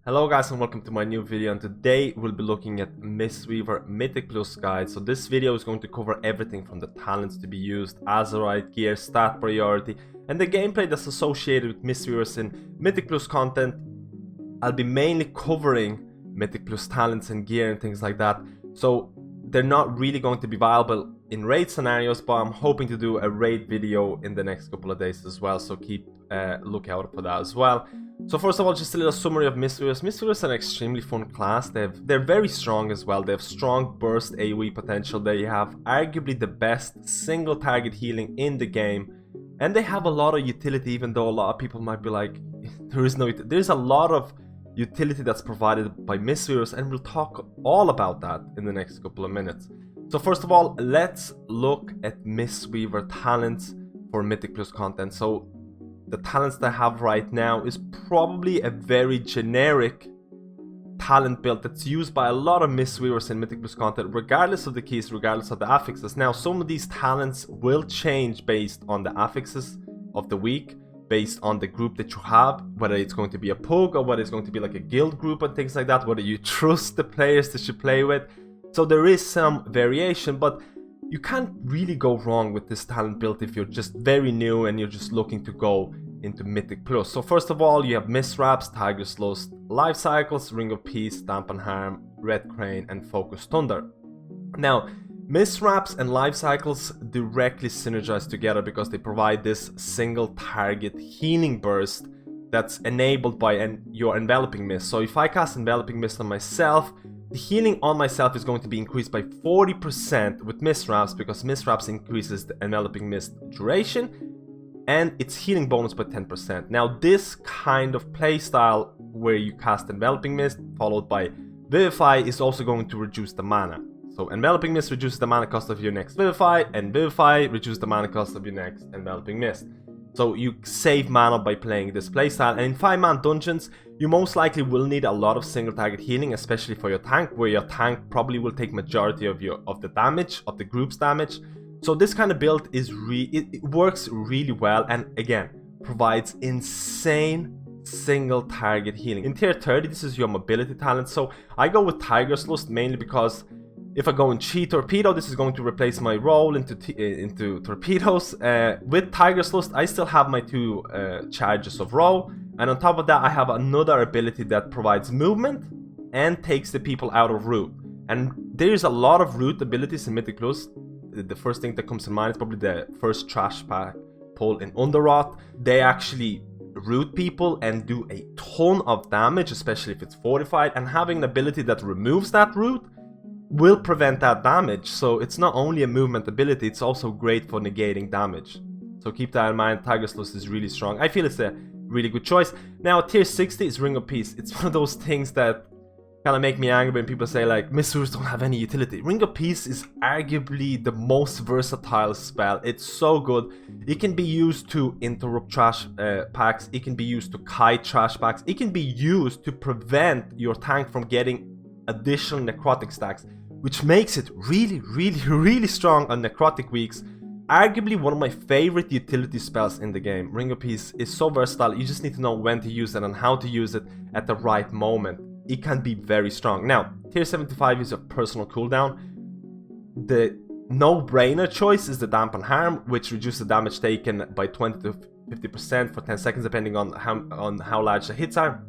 Hello guys and welcome to my new video, and today we'll be looking at Mistweaver Mythic Plus guide. So this video is going to cover everything from the talents to be used, Azerite, gear, stat priority, and the gameplay that's associated with Mistweavers in Mythic Plus content. I'll be mainly covering Mythic Plus talents and gear and things like that. So they're not really going to be viable in raid scenarios, but I'm hoping to do a raid video in the next couple of days as well, so keep look out for that as well. So first of all, just a little summary of Mistweavers. Mistweavers are an extremely fun class. They're very strong as well. They have strong burst AoE potential. They have arguably the best single target healing in the game, and they have a lot of utility, even though a lot of people might be like, there's a lot of utility that's provided by Mistweavers, and we'll talk all about that in the next couple of minutes. So first of all, let's look at Mistweaver talents for Mythic Plus content. So the talents that I have right now is probably a very generic talent build that's used by a lot of Mistweavers in Mythic Plus content, regardless of the keys, regardless of the affixes. Now, some of these talents will change based on the affixes of the week, based on the group that you have, whether it's going to be a pug or whether it's going to be like a guild group and things like that, whether you trust the players that you play with. So there is some variation, but you can't really go wrong with this talent build if you're just very new and you're just looking to go into Mythic Plus. So first of all, you have Mist Wraps, Tiger's Lust, Life Cycles, Ring of Peace, Dampen Harm, Red Crane, and Focus Thunder. Now, Mist Wraps and Life Cycles directly synergize together because they provide this single target healing burst that's enabled by your Enveloping Mist. So if I cast Enveloping Mist on myself, the healing on myself is going to be increased by 40% with Mist Wraps, because Mist Wraps increases the Enveloping Mist duration and its healing bonus by 10%. Now, this kind of playstyle where you cast Enveloping Mist followed by Vivify is also going to reduce the mana. So Enveloping Mist reduces the mana cost of your next Vivify, and Vivify reduces the mana cost of your next Enveloping Mist. So you save mana by playing this playstyle, and in 5-man dungeons, you most likely will need a lot of single target healing, especially for your tank, where your tank probably will take majority of the damage, of the group's damage. So this kind of build is it works really well, and again, provides insane single target healing. In tier 30, this is your mobility talent. So I go with Tiger's Lust mainly because if I go in Chi Torpedo, this is going to replace my role into torpedoes. With Tiger's Lust, I still have my 2 charges of roll, and on top of that, I have another ability that provides movement and takes the people out of route. And there's a lot of route abilities in Mythic Plus. The first thing that comes to mind is probably the first trash pack pull in Underwrath. They actually root people and do a ton of damage, especially if it's fortified, and having an ability that removes that root will prevent that damage. So it's not only a movement ability, it's also great for negating damage. So keep that in mind. Tiger's Lust is really strong. I feel it's a really good choice. Now, tier 60 is Ring of Peace. It's one of those things that kind of make me angry when people say like Mistweavers don't have any utility. Ring of Peace is arguably the most versatile spell. It's so good. It can be used to interrupt trash packs. It can be used to kite trash packs. It can be used to prevent your tank from getting additional necrotic stacks, which makes it really strong on necrotic weeks. Arguably one of my favorite utility spells in the game. Ring of Peace is so versatile. You just need to know when to use it and how to use it at the right moment. It can be very strong. Now, tier 75 is a personal cooldown. The no-brainer choice is the Dampen Harm, which reduces the damage taken by 20 to 50% for 10 seconds, depending on how large the hits are.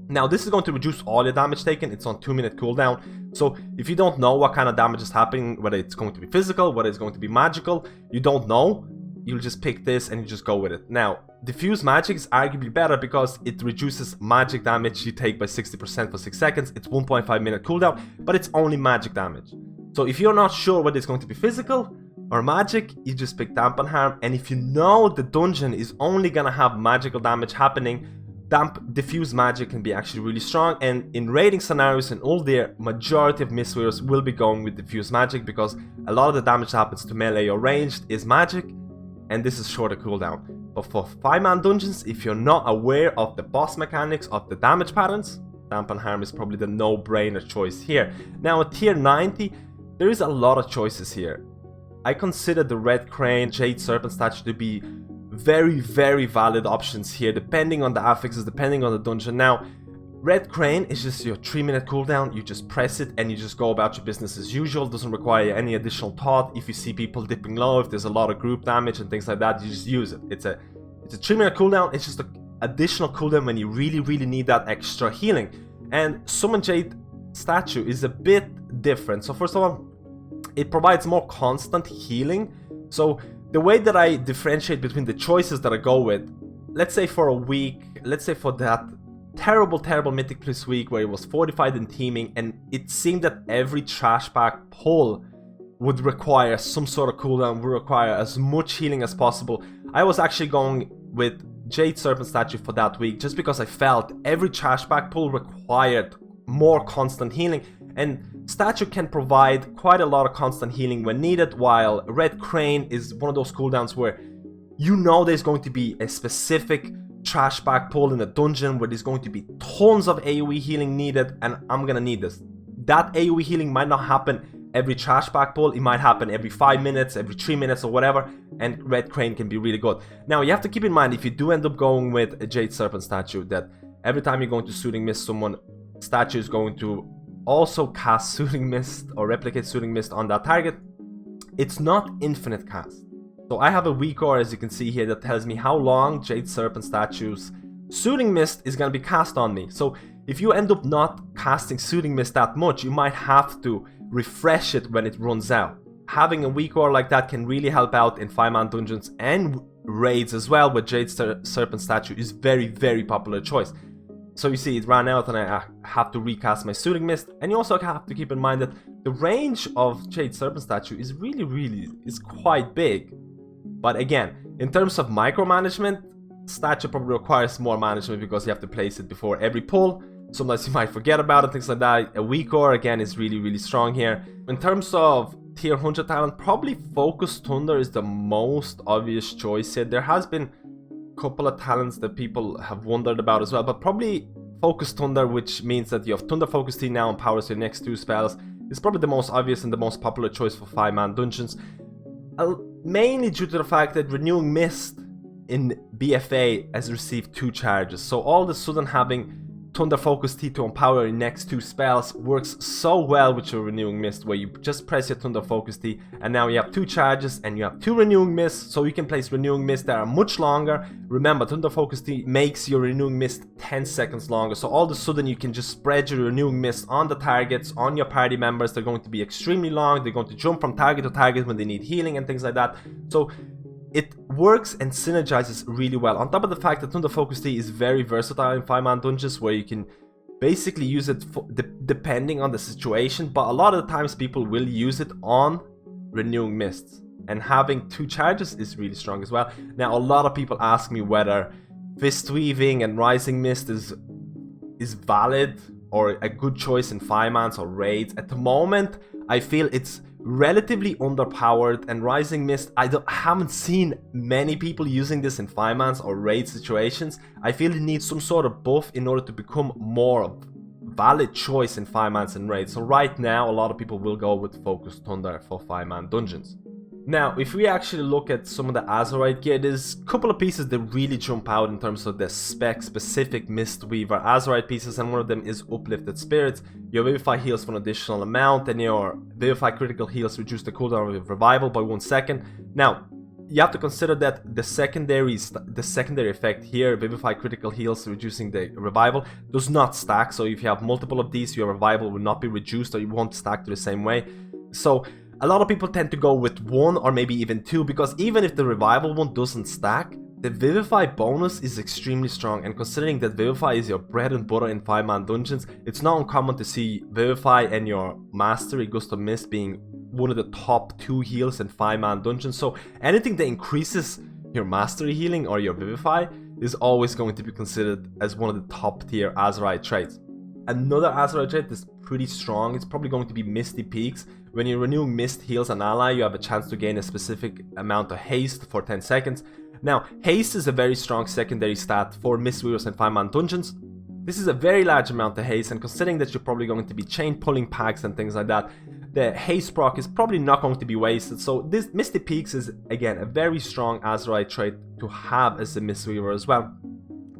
Now, this is going to reduce all your damage taken. It's on 2-minute cooldown. So if you don't know what kind of damage is happening, whether it's going to be physical, whether it's going to be magical, you don't know, you'll just pick this and you just go with it. Now, diffuse magic is arguably better because it reduces magic damage you take by 60% for 6 seconds. It's 1.5-minute cooldown, but it's only magic damage. So if you're not sure whether it's going to be physical or magic, you just pick Dampen Harm. And if you know the dungeon is only gonna have magical damage happening, diffuse magic can be actually really strong. And in raiding scenarios in Uldir, majority of Mistweavers will be going with diffuse magic because a lot of the damage that happens to melee or ranged is magic, and this is shorter cooldown. But for 5-man dungeons, if you're not aware of the boss mechanics of the damage patterns, Dampen Harm is probably the no-brainer choice here. Now at tier 90, there is a lot of choices here. I consider the Red Crane, Jade Serpent statue to be very valid options here, depending on the affixes, depending on the dungeon. Now, Red Crane is just your 3-minute cooldown. You just press it and you just go about your business as usual. Doesn't require any additional thought. If you see people dipping low, if there's a lot of group damage and things like that, you just use it. It's a 3-minute cooldown. It's just an additional cooldown when you really need that extra healing. And Summon Jade statue is a bit different. So first of all, it provides more constant healing. So the way that I differentiate between the choices that I go with, let's say for a week, let's say for that terrible Mythic Plus week where it was fortified and teaming, and it seemed that every trash pack pull would require some sort of cooldown, would require as much healing as possible. I was actually going with Jade Serpent statue for that week just because I felt every trash pack pull required more constant healing, and statue can provide quite a lot of constant healing when needed, while Red Crane is one of those cooldowns where you know there's going to be a specific trash pack pull in a dungeon where there's going to be tons of AoE healing needed, and I'm gonna need this. That AoE healing might not happen every trash pack pull, it might happen every 5 minutes, every 3 minutes or whatever, and Red Crane can be really good. Now you have to keep in mind, if you do end up going with a Jade Serpent statue, that every time you're going to Soothing Mist someone, statue is going to also cast Soothing Mist or replicate Soothing Mist on that target. It's not infinite cast. So I have a weak aura, as you can see here, that tells me how long Jade Serpent statue's Soothing Mist is going to be cast on me. So if you end up not casting Soothing Mist that much, you might have to refresh it when it runs out. Having a weak aura like that can really help out in 5-man dungeons and raids as well, where Jade Serpent statue is very popular choice. So you see, it ran out and I have to recast my Soothing Mist. And you also have to keep in mind that the range of Jade Serpent statue is is quite big. But again, in terms of micromanagement, statue probably requires more management because you have to place it before every pull. Sometimes you might forget about it, things like that. A weak aura again is really strong here. In terms of tier 100 talent, probably Focus Thunder is the most obvious choice here. There has been a couple of talents that people have wondered about as well, but probably Focus Thunder, which means that you have Thunder Focus Tea now empowers your next 2 spells, is probably the most obvious and the most popular choice for 5-man dungeons. Mainly due to the fact that Renewing Mist in BfA has received 2 charges. So all of a sudden having Thunder Focus Tea to empower your next 2 spells works so well with your Renewing Mist, where you just press your Thunder Focus Tea and now you have 2 charges and you have 2 Renewing Mists, so you can place Renewing Mist that are much longer. Remember, Thunder Focus Tea makes your Renewing Mist 10 seconds longer, so all of a sudden you can just spread your Renewing Mist on the targets, on your party members. They're going to be extremely long, they're going to jump from target to target when they need healing and things like that. So it works and synergizes really well. On top of the fact that Thunder Focus Tea is very versatile in 5-man dungeons, where you can basically use it depending on the situation, but a lot of the times people will use it on Renewing Mists. And having 2 charges is really strong as well. Now a lot of people ask me whether Fist Weaving and Rising Mist is valid or a good choice in 5-mans or raids. At the moment, I feel it's relatively underpowered, and Rising Mist, I haven't seen many people using this in 5-mans or raid situations. I feel it needs some sort of buff in order to become more valid choice in 5-mans and raids. So right now, a lot of people will go with Focus Thunder for 5-man dungeons. Now, if we actually look at some of the Azerite gear, there's a couple of pieces that really jump out in terms of the spec-specific Mistweaver Azerite pieces, and one of them is Uplifted Spirits. Your Vivify heals for an additional amount, and your Vivify critical heals reduce the cooldown of Revival by 1 second. Now, you have to consider that the secondary effect here, Vivify critical heals reducing the Revival, does not stack. So if you have multiple of these, your Revival will not be reduced, or you won't stack to the same way. So a lot of people tend to go with 1 or maybe even 2, because even if the Revival one doesn't stack, the Vivify bonus is extremely strong, and considering that Vivify is your bread and butter in 5-man dungeons, it's not uncommon to see Vivify and your Mastery Gust of Mist being one of the top 2 heals in 5-man dungeons. So anything that increases your Mastery healing or your Vivify is always going to be considered as one of the top tier Azerite traits. Another Azerite trait that's pretty strong, it's probably going to be Misty Peaks. When you're renewing Mist heals an ally, you have a chance to gain a specific amount of haste for 10 seconds. Now, haste is a very strong secondary stat for Mistweavers and 5-man dungeons. This is a very large amount of haste, and considering that you're probably going to be chain pulling packs and things like that, the haste proc is probably not going to be wasted. So this Misty Peaks is, again, a very strong Azerite trait to have as a Mistweaver as well.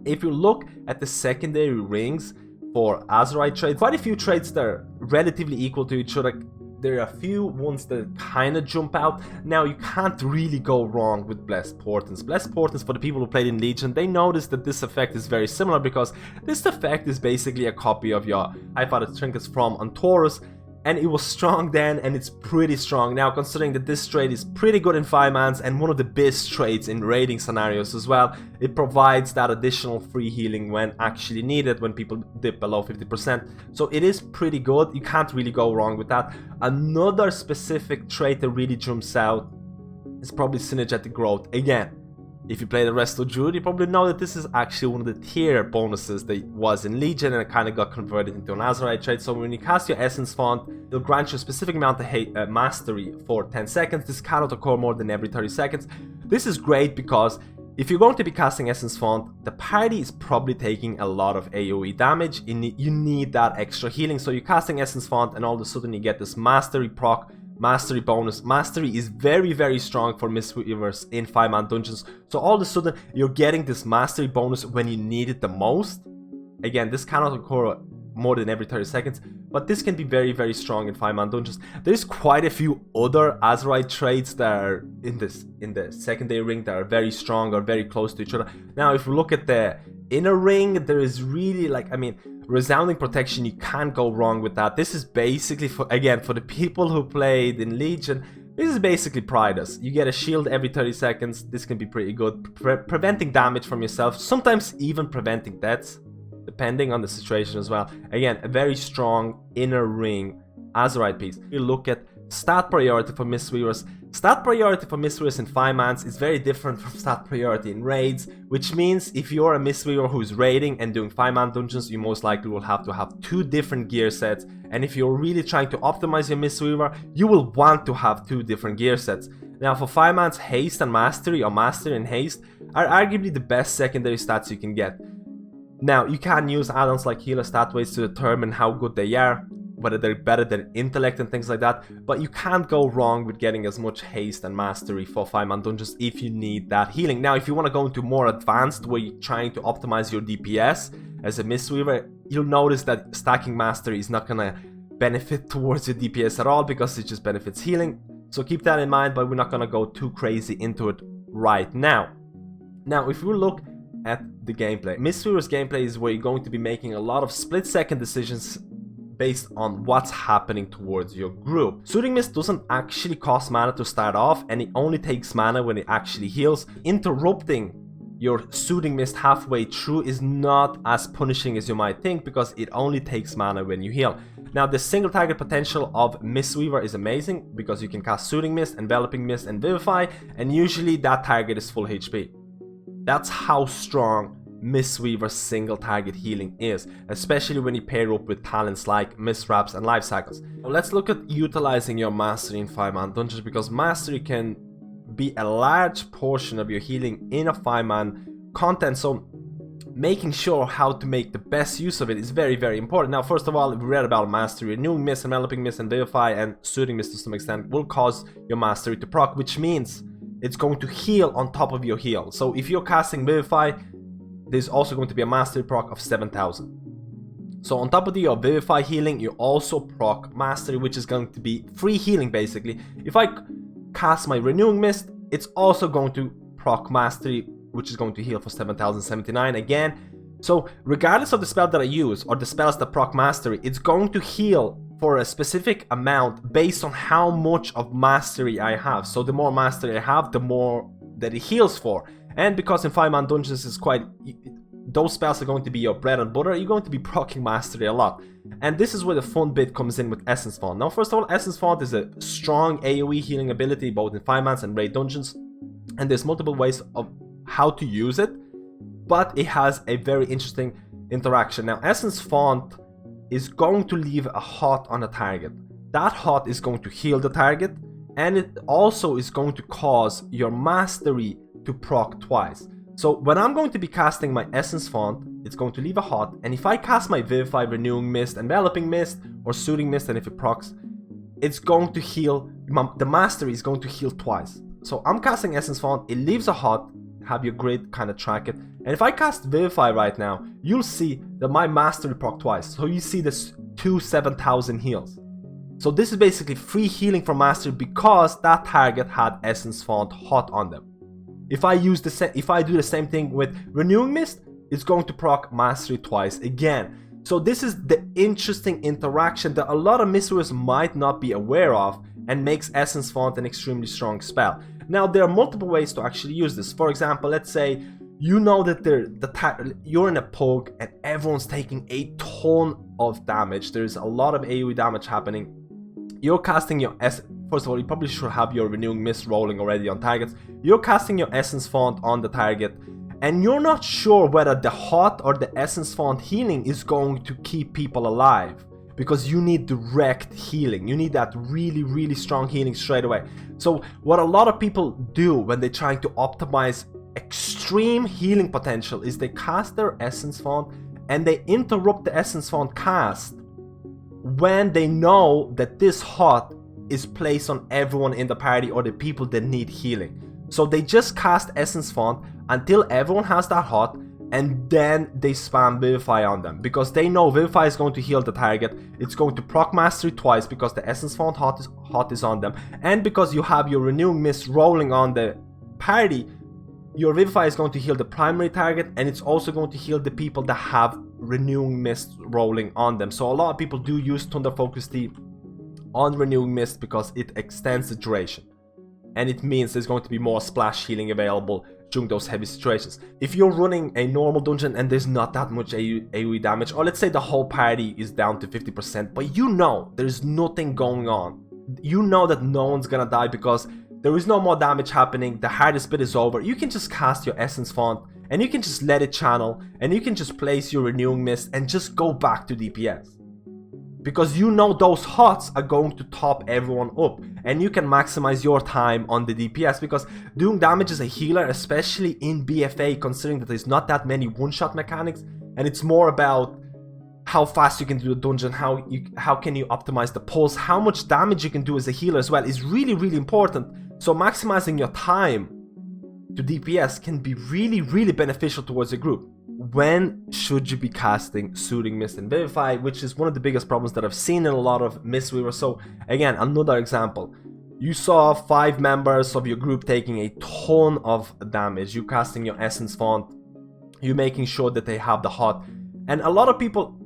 If you look at the secondary rings for Azerite trades. Quite a few trades that are relatively equal to each other. There are a few ones that kind of jump out. Now, you can't really go wrong with Blessed Portents. Blessed Portents, for the people who played in Legion, they noticed that this effect is very similar because this effect is basically a copy of your High-Father Trinkets from Taurus, and it was strong then, and it's pretty strong now, considering that this trade is pretty good in 5-mans and one of the best trades in raiding scenarios as well. It provides that additional free healing when actually needed, when people dip below 50%. So it is pretty good. You can't really go wrong with that. Another specific trait that really jumps out is probably Synergetic Growth. Again, if you play the Resto Druid, you probably know that this is actually one of the tier bonuses that was in Legion, and it kind of got converted into an Azerite trait. So when you cast your Essence Font, it'll grant you a specific amount of mastery for 10 seconds. This cannot occur more than every 30 seconds. This is great because if you're going to be casting Essence Font, the party is probably taking a lot of AoE damage. You need that extra healing. So you're casting Essence Font, and all of a sudden you get this mastery proc, mastery bonus. Mastery is very, very strong for Mistweavers in 5-man dungeons. So all of a sudden you're getting this mastery bonus when you need it the most. Again, this cannot occur more than every 30 seconds, but this can be very, very strong in 5-man dungeons. There's quite a few other Azerite traits that are in the secondary ring that are very strong or very close to each other. Now, if we look at the inner ring, there is really, like, I mean, Resounding Protection, you can't go wrong with that. This is basically, for the people who played in Legion, this is basically Pridus. You get a shield every 30 seconds. This can be pretty good. Preventing damage from yourself, sometimes even preventing deaths, depending on the situation as well. Again, a very strong inner ring Azerite piece. You look at stat priority for Mistweavers. Stat priority for Mistweavers in 5-mans is very different from stat priority in raids, which means if you're a Mistweaver who's raiding and doing 5-man dungeons, you most likely will have to have 2 different gear sets. And if you're really trying to optimize your Mistweaver, you will want to have 2 different gear sets. Now, for 5-mans, Haste and Mastery, or Mastery and Haste, are arguably the best secondary stats you can get. Now, you can use add-ons like Healer Stat Weights to determine how good they are, whether they're better than Intellect and things like that, but you can't go wrong with getting as much Haste and Mastery for 5-man dungeons if you need that healing. Now, if you want to go into more advanced, where you're trying to optimize your DPS as a Mistweaver, you'll notice that stacking Mastery is not gonna benefit towards your DPS at all, because it just benefits healing. So keep that in mind, but we're not gonna go too crazy into it right now. Now, if we look at the gameplay, Mistweaver's gameplay is where you're going to be making a lot of split-second decisions based on what's happening towards your group. Soothing Mist doesn't actually cost mana to start off, and it only takes mana when it actually heals. Interrupting your Soothing Mist halfway through is not as punishing as you might think, because it only takes mana when you heal. Now, the single target potential of Mistweaver is amazing, because you can cast Soothing Mist, Enveloping Mist, and Vivify, and usually that target is full HP. That's how strong Mistweaver's single target healing is, especially when you pair up with talents like Mist Wraps and Life Cycles. Now, let's look at utilizing your Mastery in 5-man dungeons, because Mastery can be a large portion of your healing in a 5-man content, so making sure how to make the best use of it is very, very important. Now, first of all, we read about Mastery. Renewing Mist, Enveloping Mist, and Vivify, and Soothing Mist to some extent will cause your Mastery to proc, which means it's going to heal on top of your heal. So if you're casting Vivify, there's also going to be a Mastery proc of 7,000. So on top of your Vivify healing, you also proc Mastery, which is going to be free healing basically. If I cast my Renewing Mist, it's also going to proc Mastery, which is going to heal for 7,079 again. So regardless of the spell that I use, or the spells that proc Mastery, it's going to heal for a specific amount based on how much of Mastery I have. So the more Mastery I have, the more that it heals for. And because in 5-man dungeons is those spells are going to be your bread and butter, you're going to be proccing Mastery a lot. And this is where the fun bit comes in with Essence Font. Now, first of all, Essence Font is a strong AoE healing ability both in 5-mans and raid dungeons, and there's multiple ways of how to use it, but it has a very interesting interaction. Now, Essence Font is going to leave a hot on a target. That hot is going to heal the target, and it also is going to cause your Mastery to proc twice. So when I'm going to be casting my Essence Font, it's going to leave a hot, and if I cast my Vivify, Renewing Mist, Enveloping Mist, or Soothing Mist, and if it procs, it's going to heal, the Mastery is going to heal twice. So I'm casting Essence Font, it leaves a hot, have your grid kind of track it, And if I cast Vivify right now, you'll see that my mastery proc twice. So you see this 2 7,000 heals. So this is basically free healing from mastery because that target had Essence Font hot on them. If I do the same thing with Renewing Mist, it's going to proc mastery twice again. So this is the interesting interaction that a lot of Mistweavers might not be aware of and makes Essence Font an extremely strong spell. Now there are multiple ways to actually use this. For example, let's say you know that you're in a poke and everyone's taking a ton of damage. There's a lot of AoE damage happening. You're casting your first of all, you probably should have your Renewing Mist rolling already on targets. You're casting your Essence Font on the target, and you're not sure whether the hot or the Essence Font healing is going to keep people alive, because you need direct healing. You need that really, really strong healing straight away. So what a lot of people do when they're trying to optimize extreme healing potential is they cast their Essence Font and they interrupt the Essence Font cast when they know that this hot is placed on everyone in the party or the people that need healing. So they just cast Essence Font until everyone has that hot, and then they spam Vivify on them because they know Vivify is going to heal the target. It's going to proc mastery twice because the Essence Font hot is on them, and because you have your Renewing Mist rolling on the party, your Vivify is going to heal the primary target, and it's also going to heal the people that have Renewing Mist rolling on them. So a lot of people do use Thunder Focus Tea on Renewing Mist because it extends the duration, and it means there's going to be more splash healing available during those heavy situations. If you're running a normal dungeon and there's not that much AoE damage, or let's say the whole party is down to 50%, but you know there's nothing going on, you know that no one's gonna die because there is no more damage happening, the hardest bit is over, you can just cast your Essence Font and you can just let it channel, and you can just place your Renewing Mist and just go back to DPS. Because you know those hots are going to top everyone up, and you can maximize your time on the DPS, because doing damage as a healer, especially in BfA, considering that there's not that many one-shot mechanics, and it's more about how fast you can do the dungeon, how can you optimize the pulse, how much damage you can do as a healer as well is really, really important. So maximizing your time to DPS can be really, really beneficial towards a group. When should you be casting Soothing Mist and Vivify, which is one of the biggest problems that I've seen in a lot of Mistweavers. So again, another example. You saw 5 members of your group taking a ton of damage. You casting your Essence Font. You're making sure that they have the hot. And a lot of people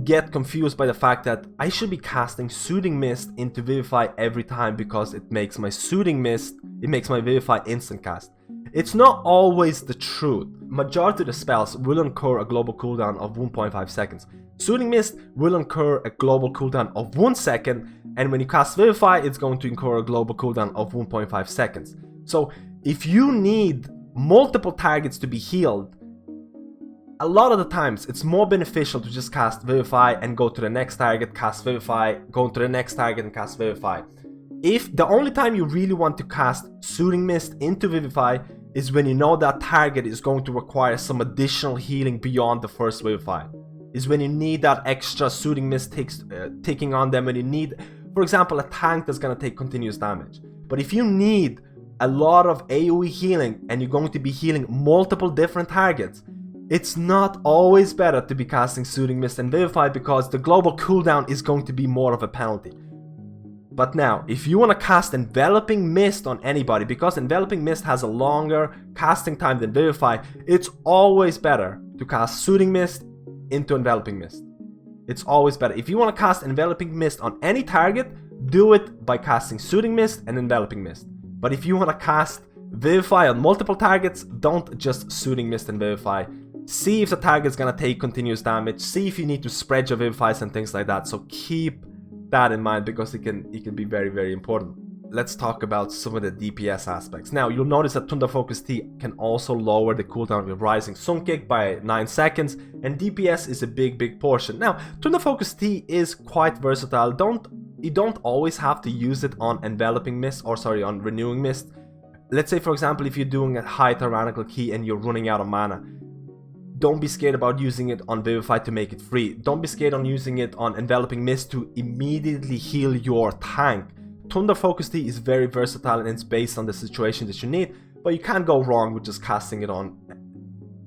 get confused by the fact that I should be casting Soothing Mist into Vivify every time because it makes my Vivify instant cast. It's not always the truth. Majority of the spells will incur a global cooldown of 1.5 seconds. Soothing Mist will incur a global cooldown of 1 second, and when you cast Vivify, it's going to incur a global cooldown of 1.5 seconds. So if you need multiple targets to be healed, a lot of the times it's more beneficial to just cast Vivify and go to the next target, cast Vivify, go to the next target and cast Vivify. If the only time you really want to cast Soothing Mist into Vivify is when you know that target is going to require some additional healing beyond the first Vivify, is when you need that extra Soothing Mist ticking on them, when you need, for example, a tank that's going to take continuous damage. But if you need a lot of AoE healing and you're going to be healing multiple different targets, it's not always better to be casting Soothing Mist and Vivify because the global cooldown is going to be more of a penalty. But now, if you want to cast Enveloping Mist on anybody, because Enveloping Mist has a longer casting time than Vivify, it's always better to cast Soothing Mist into Enveloping Mist. It's always better. If you want to cast Enveloping Mist on any target, do it by casting Soothing Mist and Enveloping Mist. But if you want to cast Vivify on multiple targets, don't just Soothing Mist and Vivify. See if the target's gonna take continuous damage, see if you need to spread your Vivifies and things like that. So keep that in mind because it can be very, very important. Let's talk about some of the DPS aspects. Now, you'll notice that Thunder Focus Tea can also lower the cooldown of your Rising Sun Kick by 9 seconds, and DPS is a big portion. Now, Thunder Focus Tea is quite versatile. You don't always have to use it on Enveloping Mist, or sorry, on Renewing Mist. Let's say, for example, if you're doing a high tyrannical key and you're running out of mana, don't be scared about using it on Vivify to make it free. Don't be scared on using it on Enveloping Mist to immediately heal your tank. Thunder Focus Tea is very versatile and it's based on the situation that you need, but you can't go wrong with just casting it on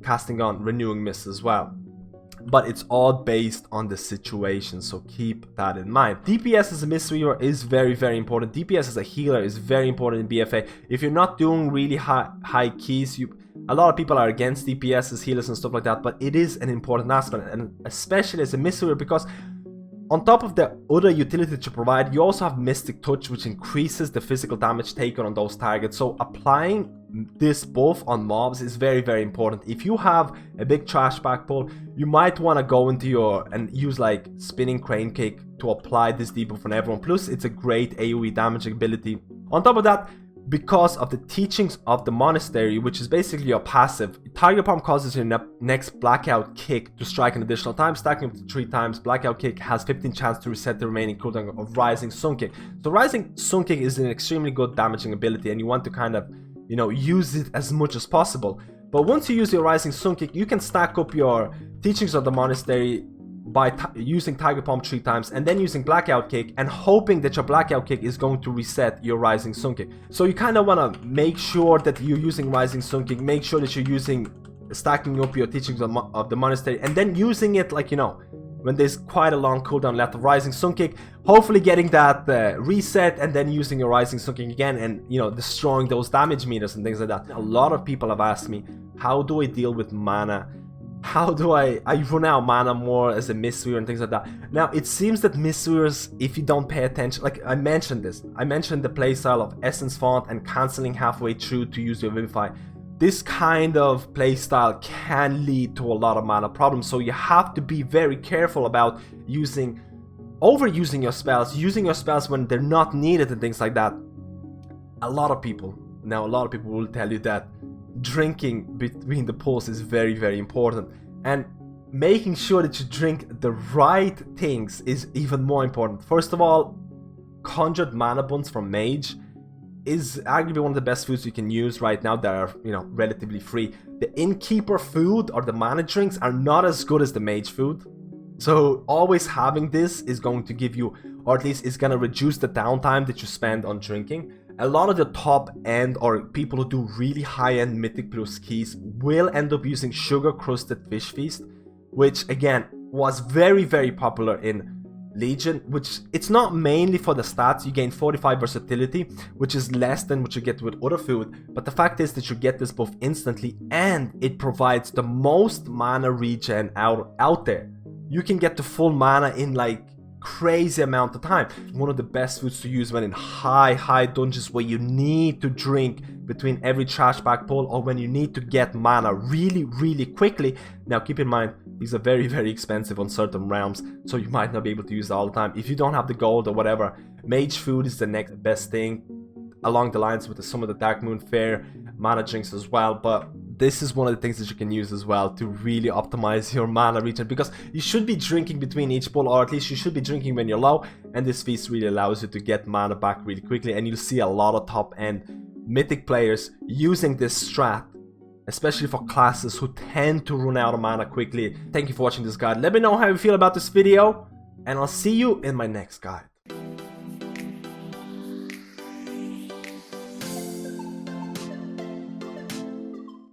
casting on Renewing Mist as well. But it's all based on the situation, so keep that in mind. DPS as a Mistweaver is very, very important. DPS as a healer is very important in BfA. If you're not doing really high keys, a lot of people are against DPS as healers and stuff like that, but it is an important aspect, and especially as a Mistweaver, because on top of the other utility that you provide, you also have Mystic Touch, which increases the physical damage taken on those targets. So applying this both on mobs is very, very important. If you have a big trash back pull, you might want to go into and use like Spinning Crane Kick to apply this debuff on everyone. Plus, it's a great AoE damage ability. On top of that, because of the teachings of the monastery, which is basically your passive, target bomb causes your next blackout kick to strike an additional time, stacking up to 3 times. Blackout kick has 15 chance to reset the remaining cooldown of Rising Sun Kick. So Rising Sun Kick is an extremely good damaging ability, and you want to kind of, you know, use it as much as possible. But once you use your Rising Sun Kick, you can stack up your teachings of the monastery by using Tiger Palm 3 times and then using Blackout Kick and hoping that your Blackout Kick is going to reset your Rising Sun Kick. So you kind of want to make sure that you're using Rising Sun Kick, make sure that you're stacking up your teachings of the monastery, and then using it, like, you know, when there's quite a long cooldown left of Rising Sun Kick, hopefully getting that reset, and then using your Rising Sun Kick again and, you know, destroying those damage meters and things like that. A lot of people have asked me, how do I deal with mana? How do I run out mana more as a Mistweaver and things like that? Now, it seems that Mistweavers, if you don't pay attention, like I mentioned the playstyle of Essence Font and cancelling halfway through to use your Vivify. This kind of playstyle can lead to a lot of mana problems, so you have to be very careful about overusing your spells, using your spells when they're not needed and things like that. A lot of people will tell you that drinking between the pulls is very, very important, and making sure that you drink the right things is even more important. First of all, Conjured Mana Buns from Mage is arguably one of the best foods you can use right now that are, you know, relatively free. The Innkeeper food or the mana drinks are not as good as the Mage food, so always having this is going to give you, or at least it's going to reduce the downtime that you spend on drinking. A lot of the top end or people who do really high end Mythic Plus keys will end up using Sugar Crusted Fish Feast, which again was very, very popular in Legion, which it's not mainly for the stats. You gain 45 versatility, which is less than what you get with other food, but the fact is that you get this buff instantly, and it provides the most mana regen out there. You can get the full mana in like crazy amount of time. One of the best foods to use when in high dungeons where you need to drink between every trash back pull, or when you need to get mana really, really quickly. Now keep in mind, these are very, very expensive on certain realms, so you might not be able to use it all the time. If you don't have the gold or whatever, Mage food is the next best thing, along the lines with some of the Dark Moon Fair mana drinks as well. But this is one of the things that you can use as well to really optimize your mana regen, because you should be drinking between each pull, or at least you should be drinking when you're low, and this feast really allows you to get mana back really quickly. And you'll see a lot of top end Mythic players using this strat, especially for classes who tend to run out of mana quickly. Thank you for watching this guide. Let me know how you feel about this video, and I'll see you in my next guide.